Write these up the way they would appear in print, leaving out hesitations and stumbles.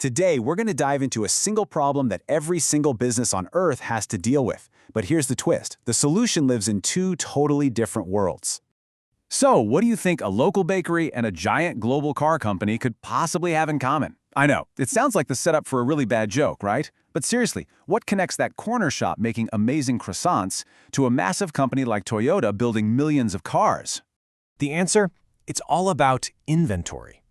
Today, we're going to dive into a single problem that every single business on Earth has to deal with. But here's the twist. The solution lives in two totally different worlds. So, what do you think a local bakery and a giant global car company could possibly have in common? I know, it sounds like the setup for a really bad joke, right? But seriously, what connects that corner shop making amazing croissants to a massive company like Toyota building millions of cars? The answer? It's all about inventory.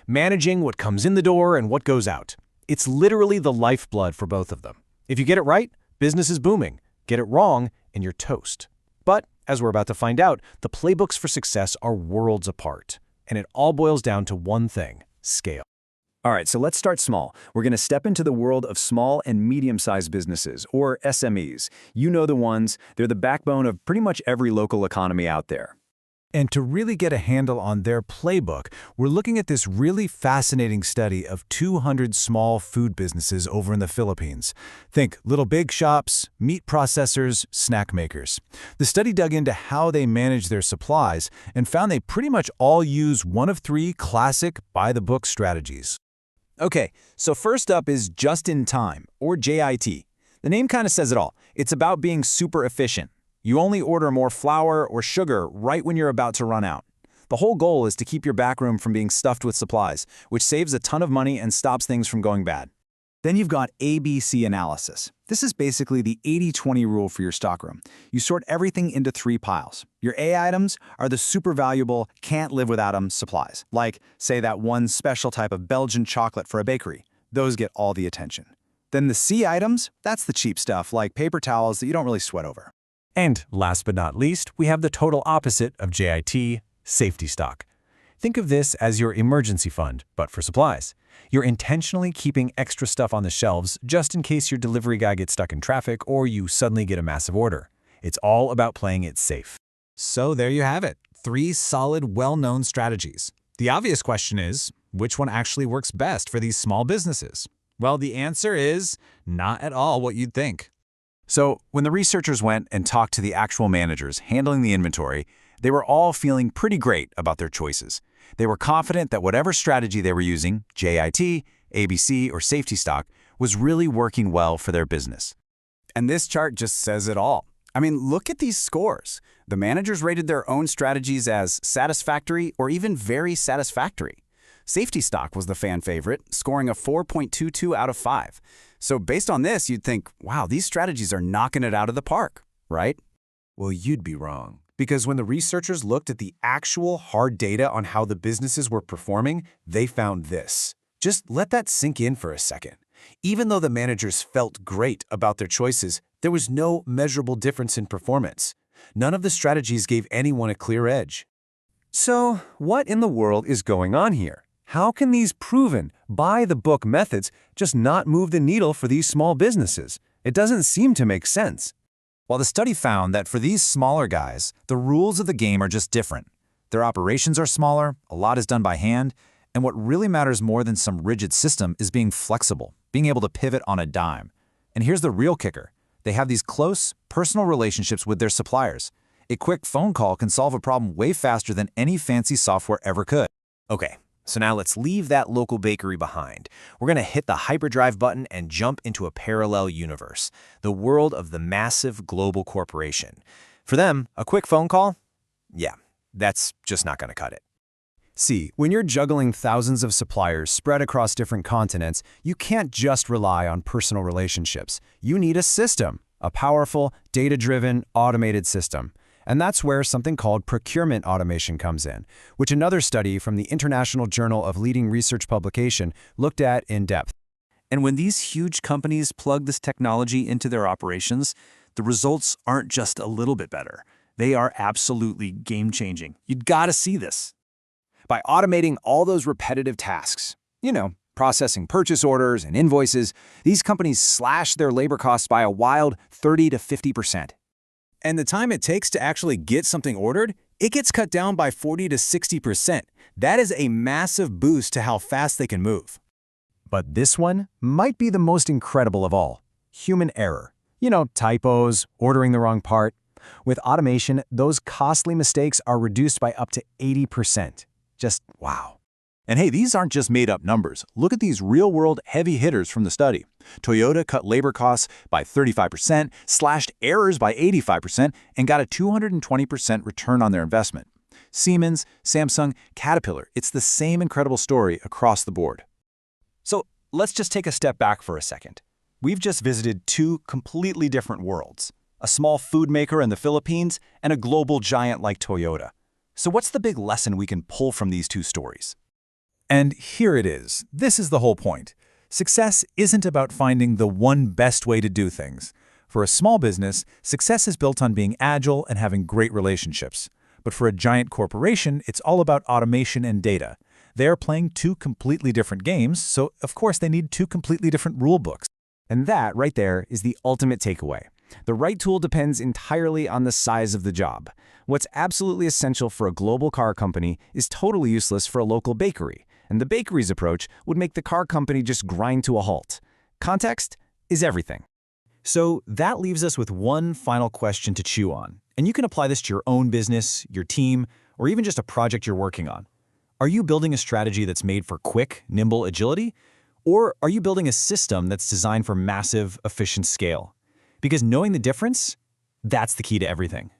Managing what comes in the door and what goes out. It's literally the lifeblood for both of them. If you get it right, business is booming. Get it wrong, and you're toast. But, as we're about to find out, the playbooks for success are worlds apart. And it all boils down to one thing: scale. All right, so let's start small. We're going to step into the world of small and medium-sized businesses, or SMEs. You know the ones. They're the backbone of pretty much every local economy out there. And to really get a handle on their playbook, we're looking at this really fascinating study of 200 small food businesses over in the Philippines. Think little bake shops, meat processors, snack makers. The study dug into how they manage their supplies and found they pretty much all use one of three classic by-the-book strategies. Okay, so first up is just-in-time, or JIT. The name kind of says it all. It's about being super efficient. You only order more flour or sugar right when you're about to run out. The whole goal is to keep your backroom from being stuffed with supplies, which saves a ton of money and stops things from going bad. Then you've got ABC analysis. This is basically the 80-20 rule for your stockroom. You sort everything into three piles. Your A items are the super valuable, can't live without them supplies, like, say, that one special type of Belgian chocolate for a bakery. Those get all the attention. Then the C items, that's the cheap stuff, like paper towels that you don't really sweat over. And last but not least, we have the total opposite of JIT, safety stock. Think of this as your emergency fund, but for supplies. You're intentionally keeping extra stuff on the shelves just in case your delivery guy gets stuck in traffic or you suddenly get a massive order. It's all about playing it safe. So there you have it, three solid, well-known strategies. The obvious question is, which one actually works best for these small businesses? Well, the answer is not at all what you'd think. So, when the researchers went and talked to the actual managers handling the inventory, they were all feeling pretty great about their choices. They were confident that whatever strategy they were using, JIT, ABC, or safety stock, was really working well for their business. And this chart just says it all. I mean, look at these scores. The managers rated their own strategies as satisfactory or even very satisfactory. Safety stock was the fan favorite, scoring a 4.22 out of 5. So based on this, you'd think, wow, these strategies are knocking it out of the park, right? Well, you'd be wrong. Because when the researchers looked at the actual hard data on how the businesses were performing, they found this. Just let that sink in for a second. Even though the managers felt great about their choices, there was no measurable difference in performance. None of the strategies gave anyone a clear edge. So, what in the world is going on here? How can these proven, by-the-book methods just not move the needle for these small businesses? It doesn't seem to make sense. Well, the study found that for these smaller guys, the rules of the game are just different. Their operations are smaller, a lot is done by hand, and what really matters more than some rigid system is being flexible, being able to pivot on a dime. And here's the real kicker. They have these close, personal relationships with their suppliers. A quick phone call can solve a problem way faster than any fancy software ever could. Okay. So now let's leave that local bakery behind. We're going to hit the hyperdrive button and jump into a parallel universe, the world of the massive global corporation. For them, a quick phone call? Yeah, that's just not going to cut it. See, when you're juggling thousands of suppliers spread across different continents, you can't just rely on personal relationships. You need a system, a powerful, data-driven, automated system. And that's where something called procurement automation comes in, which another study from the International Journal of Leading Research Publication looked at in depth. And when these huge companies plug this technology into their operations, the results aren't just a little bit better. They are absolutely game-changing. You'd gotta see this. By automating all those repetitive tasks, processing purchase orders and invoices, these companies slash their labor costs by a wild 30 to 50%. And the time it takes to actually get something ordered, it gets cut down by 40 to 60%. That is a massive boost to how fast they can move. But this one might be the most incredible of all: human error. Typos, ordering the wrong part. With automation, those costly mistakes are reduced by up to 80%. Just wow. And hey, these aren't just made-up numbers. Look at these real-world heavy hitters from the study. Toyota cut labor costs by 35%, slashed errors by 85%, and got a 220% return on their investment. Siemens, Samsung, Caterpillar, it's the same incredible story across the board. So let's just take a step back for a second. We've just visited two completely different worlds, a small food maker in the Philippines and a global giant like Toyota. So what's the big lesson we can pull from these two stories? And here it is. This is the whole point. Success isn't about finding the one best way to do things. For a small business, success is built on being agile and having great relationships. But for a giant corporation, it's all about automation and data. They're playing two completely different games, so of course they need two completely different rule books. And that, right there, is the ultimate takeaway. The right tool depends entirely on the size of the job. What's absolutely essential for a global car company is totally useless for a local bakery, and the bakery's approach would make the car company just grind to a halt. Context is everything. So that leaves us with one final question to chew on, and you can apply this to your own business, your team, or even just a project you're working on. Are you building a strategy that's made for quick, nimble agility? Or are you building a system that's designed for massive, efficient scale? Because knowing the difference, that's the key to everything.